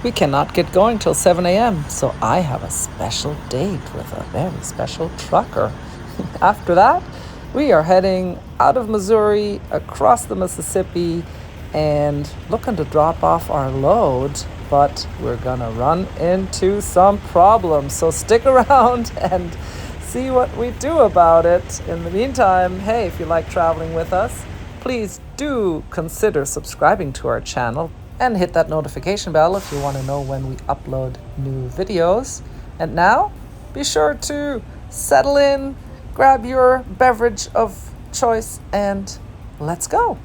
we cannot get going till 7 a.m., so I have a special date with a very special trucker. After that, we are heading out of Missouri, across the Mississippi, and looking to drop off our load, but we're gonna run into some problems. So stick around and see what we do about it. In the meantime, hey, if you like traveling with us, please do consider subscribing to our channel and hit that notification bell if you want to know when we upload new videos. And now, be sure to settle in, grab your beverage of choice, and let's go.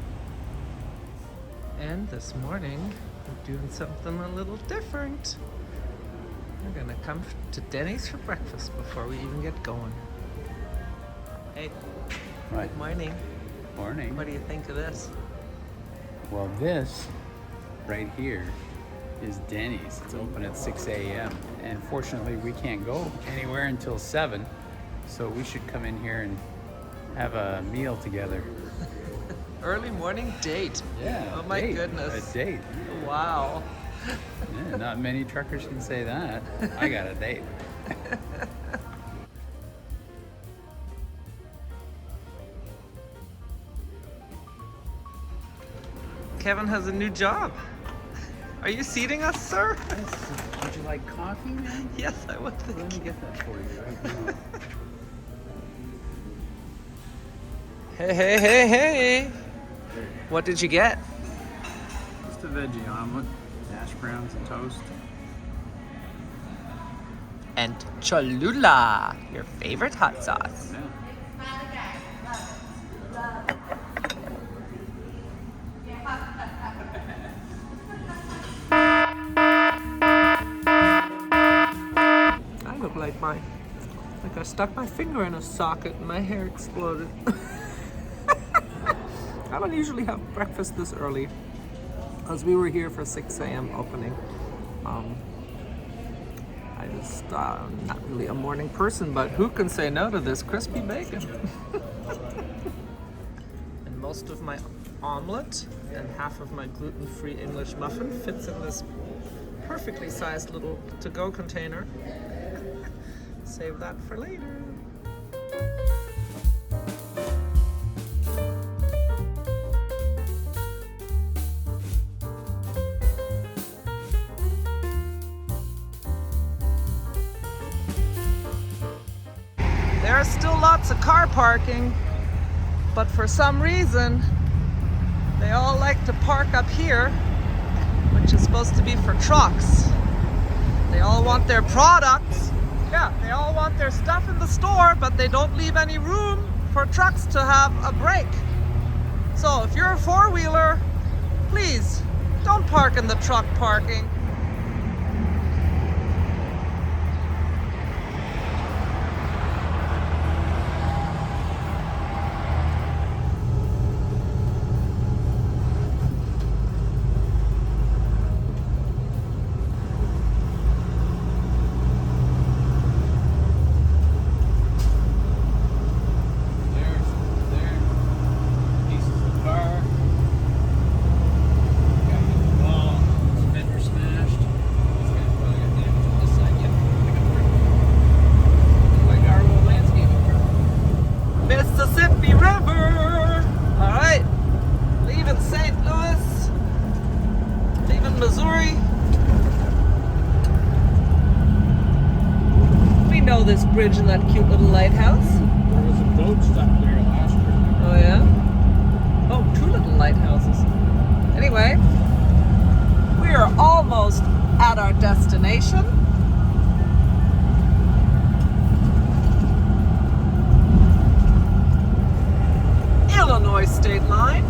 And this morning, we're doing something a little different. We're gonna come to Denny's for breakfast before we even get going. Hey, Right. good morning. Morning. What do you think of this? Well, this right here is Denny's. It's open at 6 a.m. and fortunately we can't go anywhere until 7, so we should come in here and have a meal together. Early morning date. Yeah. Oh my goodness. A date. Wow. Yeah, not many truckers can say that. I got a date. Kevin has a new job. Are you seating us, sir? Yes. Would you like coffee, man? Yes, I would. Let me get that for you right now. Hey. What did you get? Just a veggie omelet, hash browns and toast. And Cholula, your favorite hot sauce. Yeah. I look like I stuck my finger in a socket and my hair exploded. I don't usually have breakfast this early because we were here for 6 a.m. opening. I just not really a morning person, but who can say no to this crispy bacon? And most of my omelet and half of my gluten-free English muffin fits in this perfectly sized little to-go container. Save that for later. There are still lots of car parking, but for some reason, they all like to park up here, which is supposed to be for trucks. They all want their products. Yeah, they all want their stuff in the store, but they don't leave any room for trucks to have a break. So if you're a four-wheeler, please don't park in the truck parking. Mississippi River. All right, leaving St. Louis, leaving Missouri. We know this bridge and that cute little lighthouse. There was a boat stuck there last year. Oh yeah? Oh, two little lighthouses. Anyway, we are almost at our destination. Illinois state line.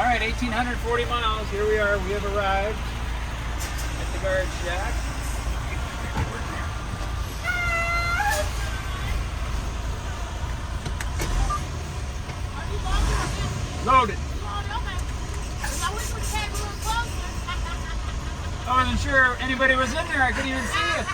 right, 1,840 miles. Here we are. We have arrived at the guard shack. Loaded. I wasn't sure anybody was in there. I couldn't even see it.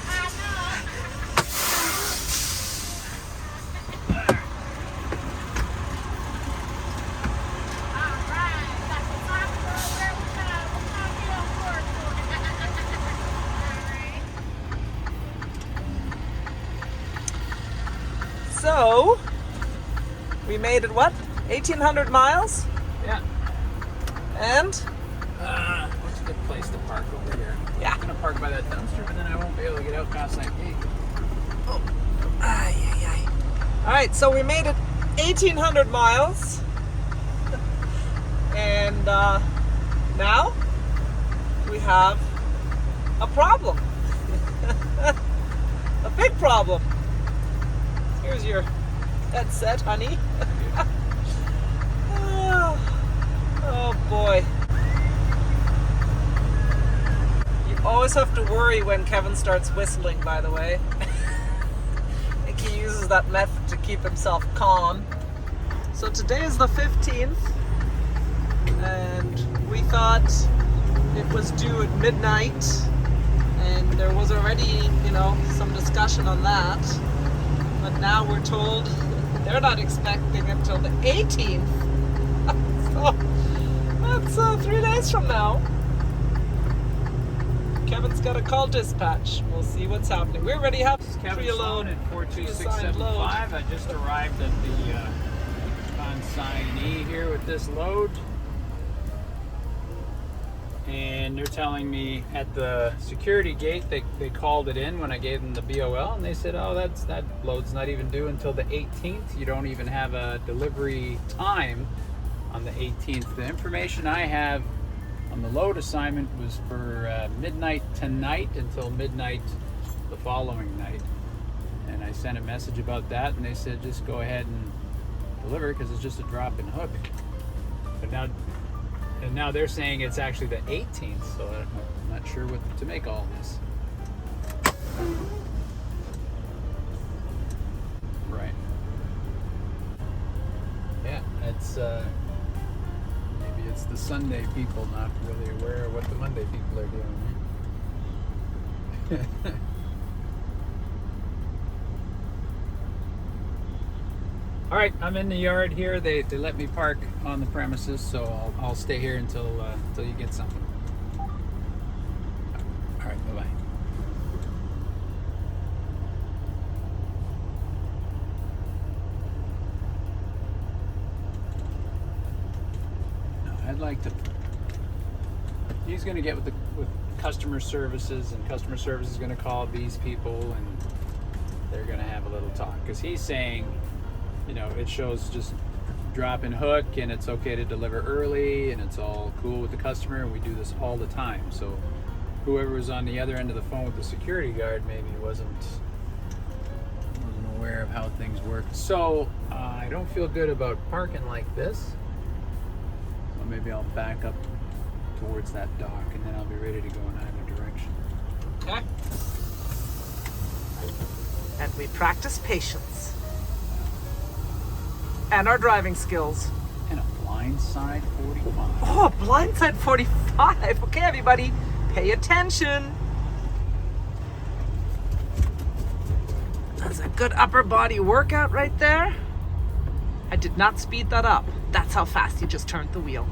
So, we made it what? 1,800 miles? Yeah. And? What's a good place to park over here? Yeah. I'm gonna park by that dumpster, but then I won't be able to get out past that gate. Oh. Ay, ay, ay. All right, so we made it 1,800 miles. And now we have a problem. A big problem. Here's your headset, honey. Oh boy. You always have to worry when Kevin starts whistling, by the way. I think he uses that method to keep himself calm. So today is the 15th, and we thought it was due at midnight, and there was already, some discussion on that. But now we're told they're not expecting it until the 18th. So that's 3 days from now. Kevin's got to call dispatch. We'll see what's happening. We already have Kevin Sloan at 42675. I just arrived at the consignee here with this load. And they're telling me at the security gate, they called it in when I gave them the BOL, and they said, oh, that load's not even due until the 18th. You don't even have a delivery time on the 18th. The information I have on the load assignment was for midnight tonight until midnight the following night. And I sent a message about that, and they said just go ahead and deliver because it's just a drop in hook. But now they're saying it's actually the 18th, so I'm not sure what to make all this. Right. Yeah, it's maybe it's the Sunday people not really aware of what the Monday people are doing. All right, I'm in the yard here. They let me park on the premises, so I'll stay here until you get something. All right, bye-bye. I'd like to. He's going to get with customer services, and customer services is going to call these people, and they're going to have a little talk because he's saying, it shows just drop and hook, and it's okay to deliver early, and it's all cool with the customer, and we do this all the time. So whoever was on the other end of the phone with the security guard maybe wasn't aware of how things work. So I don't feel good about parking like this. So maybe I'll back up towards that dock, and then I'll be ready to go in either direction. Okay. And we practice patience. And our driving skills. And a blindside 45. Oh, a blindside 45. Okay, everybody, pay attention. That's a good upper body workout right there. I did not speed that up. That's how fast you just turned the wheel.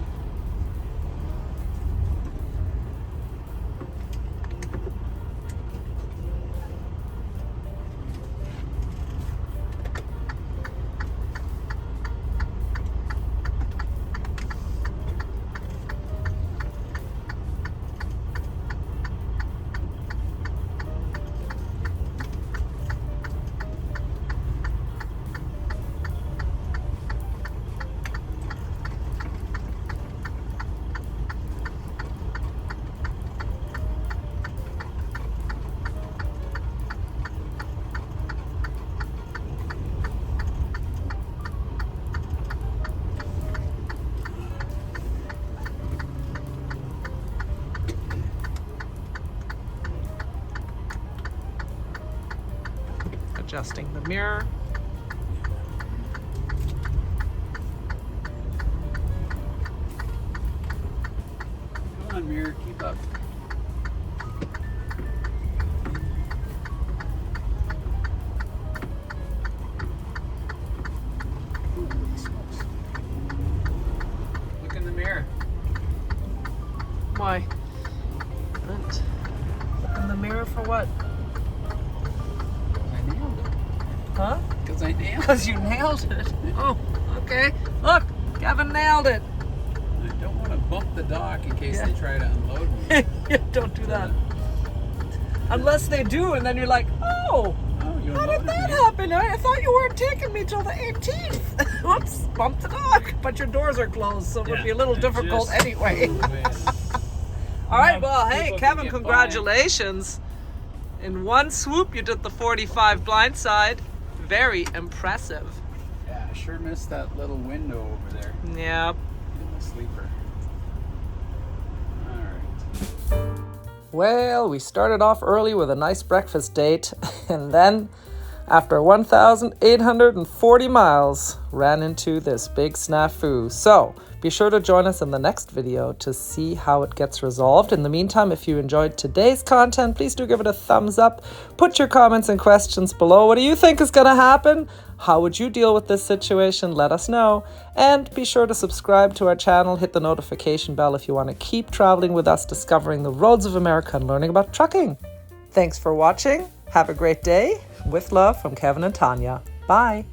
adjusting the mirror. Come on, mirror, keep up. Holy smokes. Look in the mirror. Why? What? Look in the mirror for what? I nailed it. Huh? Because I nailed it. Because you nailed it. Oh, okay. Look, Kevin nailed it. I don't want to bump the dock in case they try to unload me. Yeah, don't do that. Unless they do, and then you're like, oh, You how did unloaded that me. happen? I thought you weren't taking me till the 18th. Whoops, bump the dock. But your doors are closed, so it would be a little difficult Just anyway. All right, well, hey, Kevin, congratulations. In one swoop, you did the 45 blindside. Very impressive. Yeah, I sure missed that little window over there Yep. in the sleeper. All right. Well, we started off early with a nice breakfast date, and then, after 1,840 miles, ran into this big snafu. So, be sure to join us in the next video to see how it gets resolved. In the meantime, if you enjoyed today's content, please do give it a thumbs up. Put your comments and questions below. What do you think is going to happen? How would you deal with this situation? Let us know. And be sure to subscribe to our channel. Hit the notification bell if you want to keep traveling with us, discovering the roads of America and learning about trucking. Thanks for watching. Have a great day. With love from Kevin and Tanya. Bye.